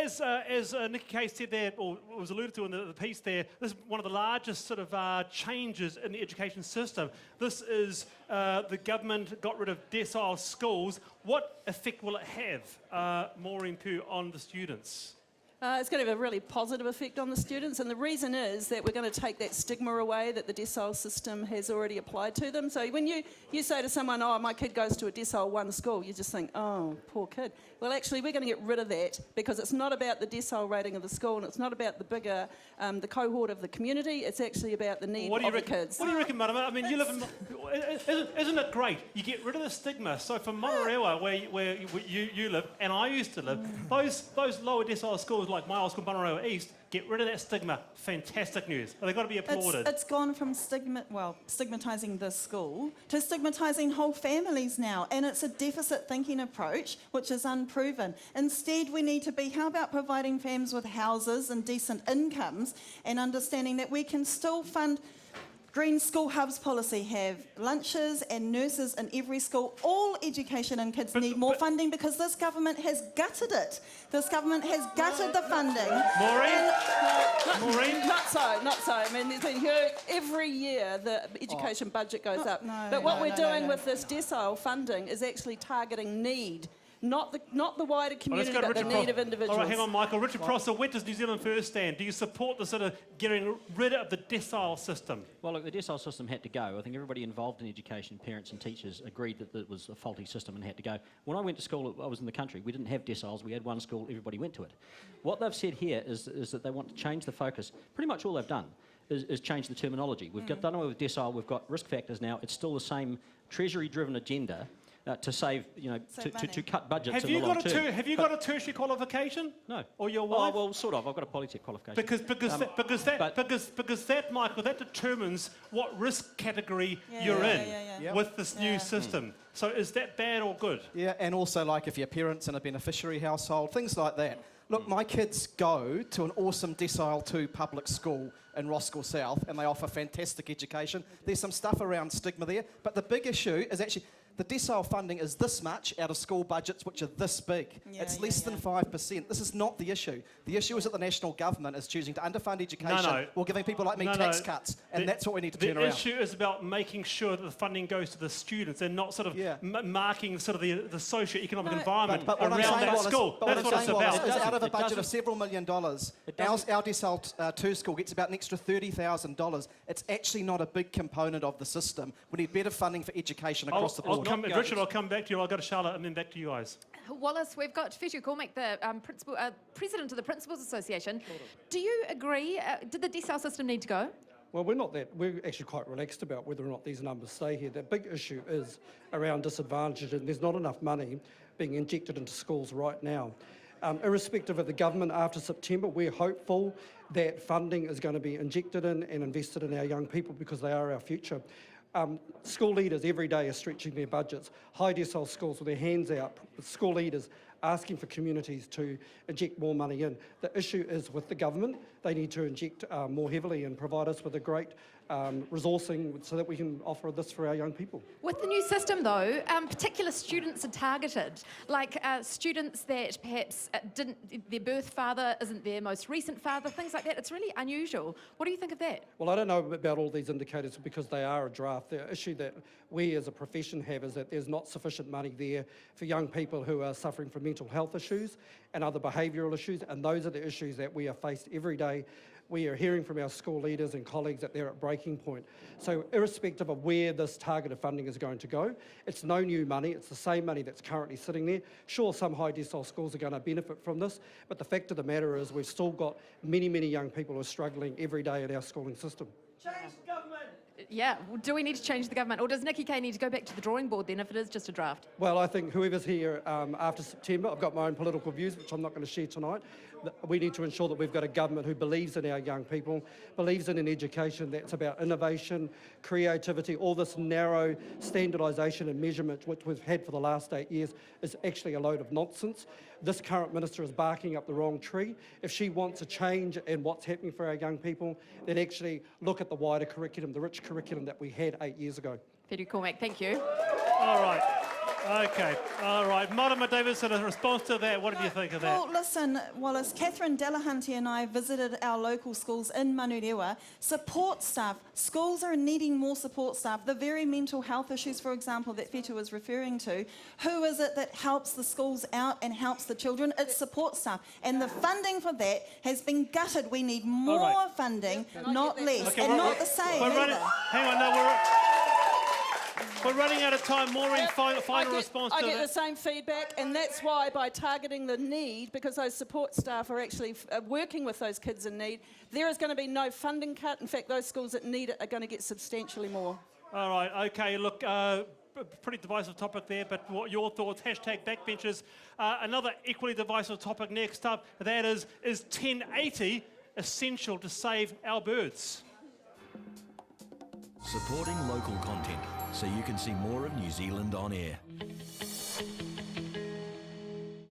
as Nikki Kay said there, or was alluded to in the piece there, this is one of the largest sort of changes in the education system. This is the government got rid of decile schools. What effect will it have, Maureen, Pugh, on the students? It's going to have a really positive effect on the students, and the reason is that we're going to take that stigma away that the decile system has already applied to them. So when you say to someone, oh, my kid goes to a decile 1 school, you just think, oh, poor kid. Well, actually, we're going to get rid of that because it's not about the decile rating of the school, and it's not about the bigger, the cohort of the community. It's actually about the need of the kids. What do you reckon, Marama? I mean, you live in... Isn't it great? You get rid of the stigma. So for Mararewa, where you live, and I used to live, those lower decile schools like my old school, Mararewa East, get rid of that stigma. Fantastic news. They've got to be applauded. It's gone from stigmatising this school to stigmatising whole families now, and it's a deficit thinking approach which is unproven. Instead, we need to be, how about providing families with houses and decent incomes, and understanding that we can still fund Green School Hubs policy, have lunches and nurses in every school. All education and kids need more funding because this government has gutted it. This government has gutted the funding. Maureen? Not so. I mean, there's been every year the education budget goes up. But what we're doing with this decile funding is actually targeting need. Not the wider community, but the need of individuals. All right, hang on, Michael. Richard Prosser, where does New Zealand First stand? Do you support the sort of getting rid of the decile system? Well, look, the decile system had to go. I think everybody involved in education, parents and teachers, agreed that it was a faulty system and had to go. When I went to school, I was in the country. We didn't have deciles. We had one school. Everybody went to it. What they've said here is that they want to change the focus. Pretty much all they've done is change the terminology. We've done away with decile. We've got risk factors now. It's still the same Treasury-driven agenda. To save, to cut budgets in the long term. Have you got a tertiary qualification? No. Or your wife? Oh, well, sort of. I've got a Polytech qualification. Because that, Michael, that determines what risk category you're in with this new system. So is that bad or good? Yeah, and also like if your parents in a beneficiary household, things like that. Look, my kids go to an awesome decile 2 public school in Roskill South, and they offer fantastic education. There's some stuff around stigma there, but the big issue is actually the decile funding is this much out of school budgets which are this big. It's less than 5%. This is not the issue. The issue is that the national government is choosing to underfund education while giving people like me tax cuts, and that's what we need to turn around. The issue is about making sure that the funding goes to the students and not sort of marking sort of the socio-economic environment around that school. That's what it's about. Is out of a budget of several $1 million, our decile 2 school gets about an extra $30,000. It's actually not a big component of the system. We need better funding for education across the board. Richard, I'll come back to you. I'll go to Charlotte and then back to you guys. Wallace, we've got Pugh Cormack, the president of the Principals Association. Do you agree? Did the decile system need to go? Well, we're actually quite relaxed about whether or not these numbers stay here. The big issue is around disadvantage, and there's not enough money being injected into schools right now. Irrespective of the government after September, we're hopeful that funding is going to be injected in and invested in our young people because they are our future. School leaders every day are stretching their budgets. High decile schools with their hands out, school leaders asking for communities to inject more money in. The issue is with the government. They need to inject more heavily and provide us with a great resourcing so that we can offer this for our young people. With the new system, though, particular students are targeted, like students that perhaps their birth father isn't their most recent father, things like that. It's really unusual. What do you think of that? Well, I don't know about all these indicators because they are a draft. The issue that we as a profession have is that there's not sufficient money there for young people who are suffering from mental health issues and other behavioural issues, and those are the issues that we are faced every day. We are hearing from our school leaders and colleagues that they're at breaking point. So irrespective of where this targeted funding is going to go, it's no new money, it's the same money that's currently sitting there. Sure, some high decile schools are going to benefit from this, but the fact of the matter is we've still got many, many young people who are struggling every day in our schooling system. Change government! Yeah, do we need to change the government, or does Nikki Kay need to go back to the drawing board then if it is just a draft? Well, I think whoever's here after September, I've got my own political views, which I'm not going to share tonight. We need to ensure that we've got a government who believes in our young people, believes in an education that's about innovation, creativity. All this narrow standardisation and measurement which we've had for the last 8 years is actually a load of nonsense. This current minister is barking up the wrong tree. If she wants a change in what's happening for our young people, then actually look at the wider curriculum, the rich curriculum that we had 8 years ago. Pugh Cormack, thank you. All right. Okay, all right. Marama Davidson, a response to that, what did you think of that? Well, listen, Wallace, Catherine Delahunty and I visited our local schools in Manurewa. Support staff. Schools are needing more support staff. The very mental health issues, for example, that Whetu was referring to. Who is it that helps the schools out and helps the children? It's support staff. And the funding for that has been gutted. We need more funding, not less, Okay, and not the same. We're running, either. hang on, no, we're running out of time. Maureen, final response I to get the that. same feedback, and that's why by targeting the need, because those support staff are actually working with those kids in need, there is going to be no funding cut. In fact, those schools that need it are going to get substantially more. All right, okay, look, pretty divisive topic there, but what your thoughts? Hashtag backbenchers. Another equally divisive topic next up, that is 1080 essential to save our birds? Supporting local content so you can see more of New Zealand on air.